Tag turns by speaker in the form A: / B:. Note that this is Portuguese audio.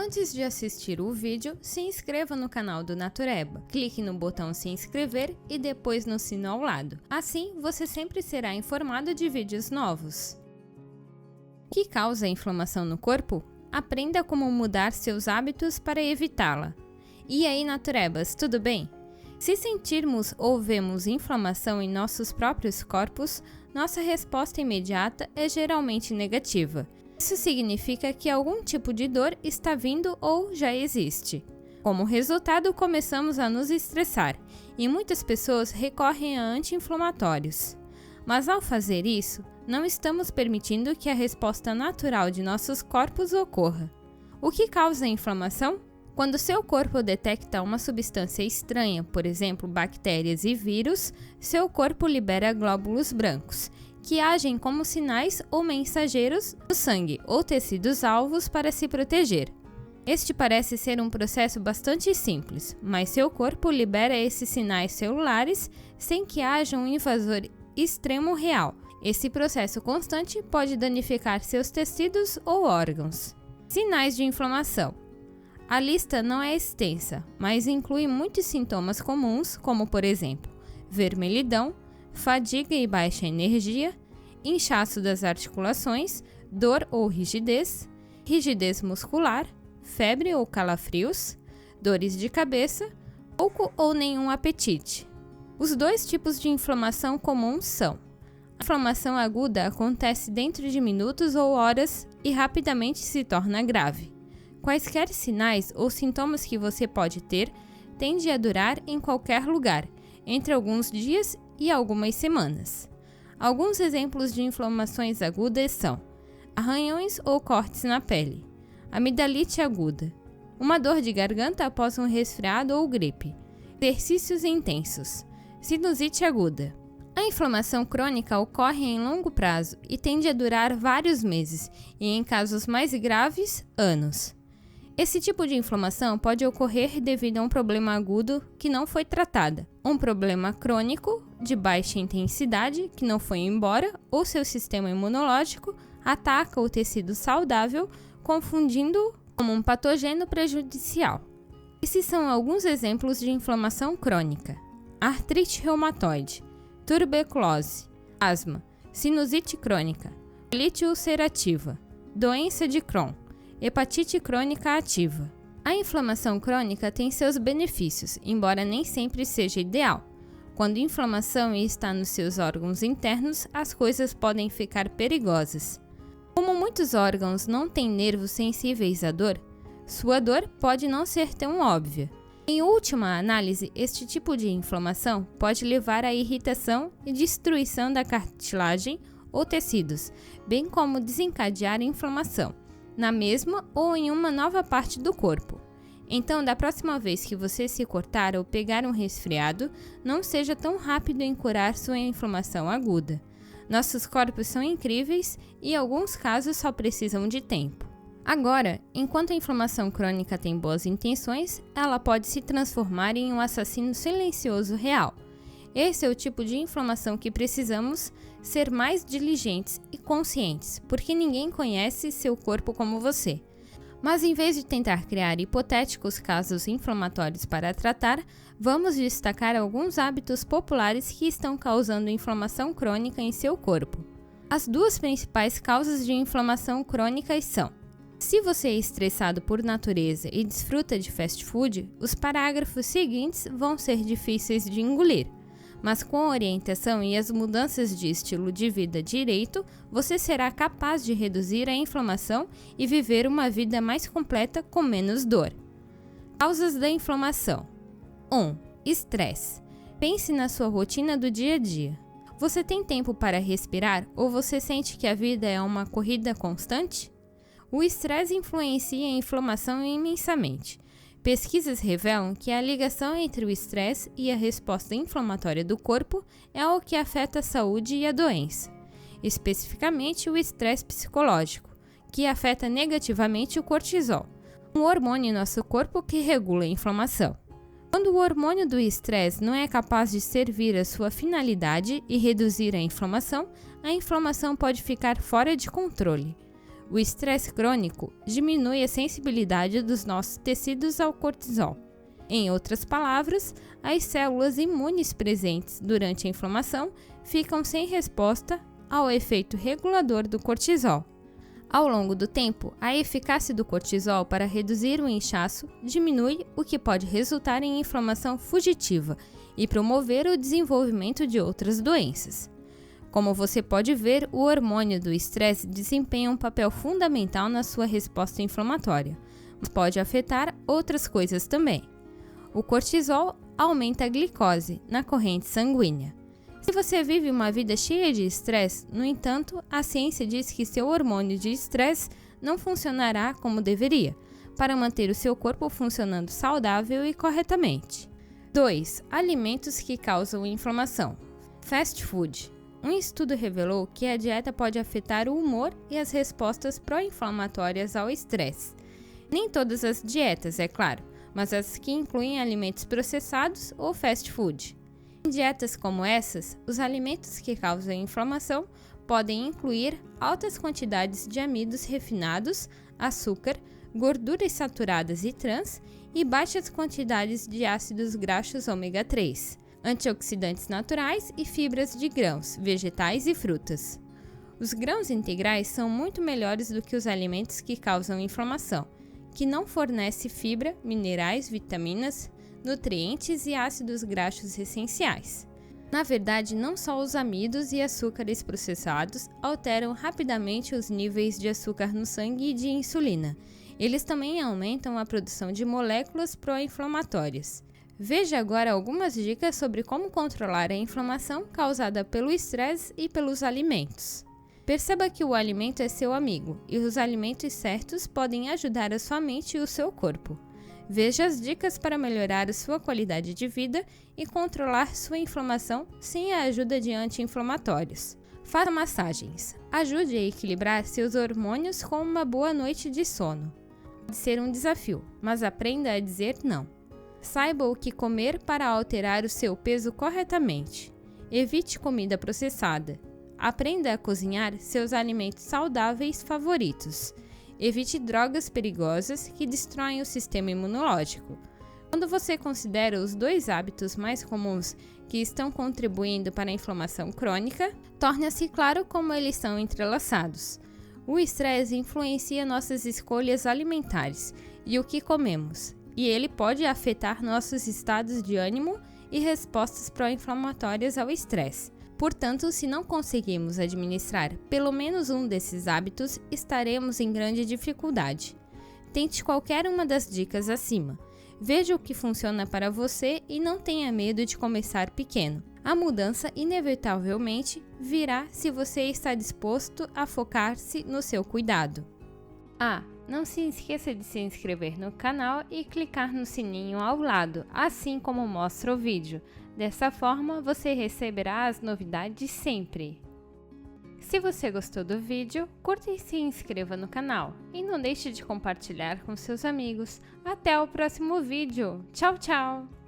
A: Antes de assistir o vídeo, se inscreva no canal do Natureba. Clique no botão se inscrever e depois no sino ao lado. Assim, você sempre será informado de vídeos novos. O que causa inflamação no corpo? Aprenda como mudar seus hábitos para evitá-la. E aí, Naturebas, tudo bem? Se sentirmos ou vemos inflamação em nossos próprios corpos, nossa resposta imediata é geralmente negativa. Isso significa que algum tipo de dor está vindo ou já existe. Como resultado, começamos a nos estressar e muitas pessoas recorrem a anti-inflamatórios. Mas ao fazer isso, não estamos permitindo que a resposta natural de nossos corpos ocorra. O que causa a inflamação? Quando seu corpo detecta uma substância estranha, por exemplo, bactérias e vírus, seu corpo libera glóbulos brancos, que agem como sinais ou mensageiros do sangue ou tecidos alvos para se proteger. Este parece ser um processo bastante simples, mas seu corpo libera esses sinais celulares sem que haja um invasor extremo real. Esse processo constante pode danificar seus tecidos ou órgãos. Sinais de inflamação. A lista não é extensa, mas inclui muitos sintomas comuns, como por exemplo, vermelhidão, fadiga e baixa energia, inchaço das articulações, dor ou rigidez muscular, febre ou calafrios, dores de cabeça, pouco ou nenhum apetite. Os dois tipos de inflamação comuns são: a inflamação aguda acontece dentro de minutos ou horas e rapidamente se torna grave. Quaisquer sinais ou sintomas que você pode ter tendem a durar em qualquer lugar, entre alguns dias e algumas semanas. Alguns exemplos de inflamações agudas são arranhões ou cortes na pele, amidalite aguda, uma dor de garganta após um resfriado ou gripe, exercícios intensos, sinusite aguda. A inflamação crônica ocorre em longo prazo e tende a durar vários meses e, em casos mais graves, anos. Esse tipo de inflamação pode ocorrer devido a um problema agudo que não foi tratado, um problema crônico de baixa intensidade que não foi embora, ou seu sistema imunológico ataca o tecido saudável, confundindo-o como um patógeno prejudicial. Esses são alguns exemplos de inflamação crônica: artrite reumatoide, tuberculose, asma, sinusite crônica, colite ulcerativa, doença de Crohn, hepatite crônica ativa. A inflamação crônica tem seus benefícios, embora nem sempre seja ideal. Quando a inflamação está nos seus órgãos internos, as coisas podem ficar perigosas. Como muitos órgãos não têm nervos sensíveis à dor, sua dor pode não ser tão óbvia. Em última análise, este tipo de inflamação pode levar à irritação e destruição da cartilagem ou tecidos, bem como desencadear a inflamação na mesma ou em uma nova parte do corpo. Então, da próxima vez que você se cortar ou pegar um resfriado, não seja tão rápido em curar sua inflamação aguda. Nossos corpos são incríveis e, em alguns casos, só precisam de tempo. Agora, enquanto a inflamação crônica tem boas intenções, ela pode se transformar em um assassino silencioso real. Esse é o tipo de inflamação que precisamos ser mais diligentes e conscientes, porque ninguém conhece seu corpo como você. Mas em vez de tentar criar hipotéticos casos inflamatórios para tratar, vamos destacar alguns hábitos populares que estão causando inflamação crônica em seu corpo. As duas principais causas de inflamação crônica são: se você é estressado por natureza e desfruta de fast food, os parágrafos seguintes vão ser difíceis de engolir. Mas com a orientação e as mudanças de estilo de vida direito, você será capaz de reduzir a inflamação e viver uma vida mais completa com menos dor. Causas da inflamação: 1. Estresse. Pense na sua rotina do dia a dia. Você tem tempo para respirar ou você sente que a vida é uma corrida constante? O estresse influencia a inflamação imensamente. Pesquisas revelam que a ligação entre o estresse e a resposta inflamatória do corpo é o que afeta a saúde e a doença. Especificamente o estresse psicológico, que afeta negativamente o cortisol, um hormônio em nosso corpo que regula a inflamação. Quando o hormônio do estresse não é capaz de servir a sua finalidade e reduzir a inflamação pode ficar fora de controle. O estresse crônico diminui a sensibilidade dos nossos tecidos ao cortisol. Em outras palavras, as células imunes presentes durante a inflamação ficam sem resposta ao efeito regulador do cortisol. Ao longo do tempo, a eficácia do cortisol para reduzir o inchaço diminui, o que pode resultar em inflamação fugitiva e promover o desenvolvimento de outras doenças. Como você pode ver, o hormônio do estresse desempenha um papel fundamental na sua resposta inflamatória, mas pode afetar outras coisas também. O cortisol aumenta a glicose na corrente sanguínea. Se você vive uma vida cheia de estresse, no entanto, a ciência diz que seu hormônio de estresse não funcionará como deveria, para manter o seu corpo funcionando saudável e corretamente. 2. Alimentos que causam inflamação. Fast food. Um estudo revelou que a dieta pode afetar o humor e as respostas pró-inflamatórias ao estresse. Nem todas as dietas, é claro, mas as que incluem alimentos processados ou fast food. Em dietas como essas, os alimentos que causam inflamação podem incluir altas quantidades de amidos refinados, açúcar, gorduras saturadas e trans e baixas quantidades de ácidos graxos ômega 3, antioxidantes naturais e fibras de grãos, vegetais e frutas. Os grãos integrais são muito melhores do que os alimentos que causam inflamação, que não fornecem fibra, minerais, vitaminas, nutrientes e ácidos graxos essenciais. Na verdade, não só os amidos e açúcares processados alteram rapidamente os níveis de açúcar no sangue e de insulina, eles também aumentam a produção de moléculas pró-inflamatórias. Veja agora algumas dicas sobre como controlar a inflamação causada pelo estresse e pelos alimentos. Perceba que o alimento é seu amigo e os alimentos certos podem ajudar a sua mente e o seu corpo. Veja as dicas para melhorar a sua qualidade de vida e controlar sua inflamação sem a ajuda de anti-inflamatórios. Faça massagens. Ajude a equilibrar seus hormônios com uma boa noite de sono. Pode ser um desafio, mas aprenda a dizer não. Saiba o que comer para alterar o seu peso corretamente. Evite comida processada. Aprenda a cozinhar seus alimentos saudáveis favoritos. Evite drogas perigosas que destroem o sistema imunológico. Quando você considera os dois hábitos mais comuns que estão contribuindo para a inflamação crônica, torna-se claro como eles são entrelaçados. O estresse influencia nossas escolhas alimentares e o que comemos, e ele pode afetar nossos estados de ânimo e respostas pró-inflamatórias ao estresse. Portanto, se não conseguirmos administrar pelo menos um desses hábitos, estaremos em grande dificuldade. Tente qualquer uma das dicas acima. Veja o que funciona para você e não tenha medo de começar pequeno. A mudança inevitavelmente virá se você está disposto a focar-se no seu cuidado. Não se esqueça de se inscrever no canal e clicar no sininho ao lado, assim como mostra o vídeo. Dessa forma, você receberá as novidades sempre. Se você gostou do vídeo, curta e se inscreva no canal. E não deixe de compartilhar com seus amigos. Até o próximo vídeo. Tchau, tchau!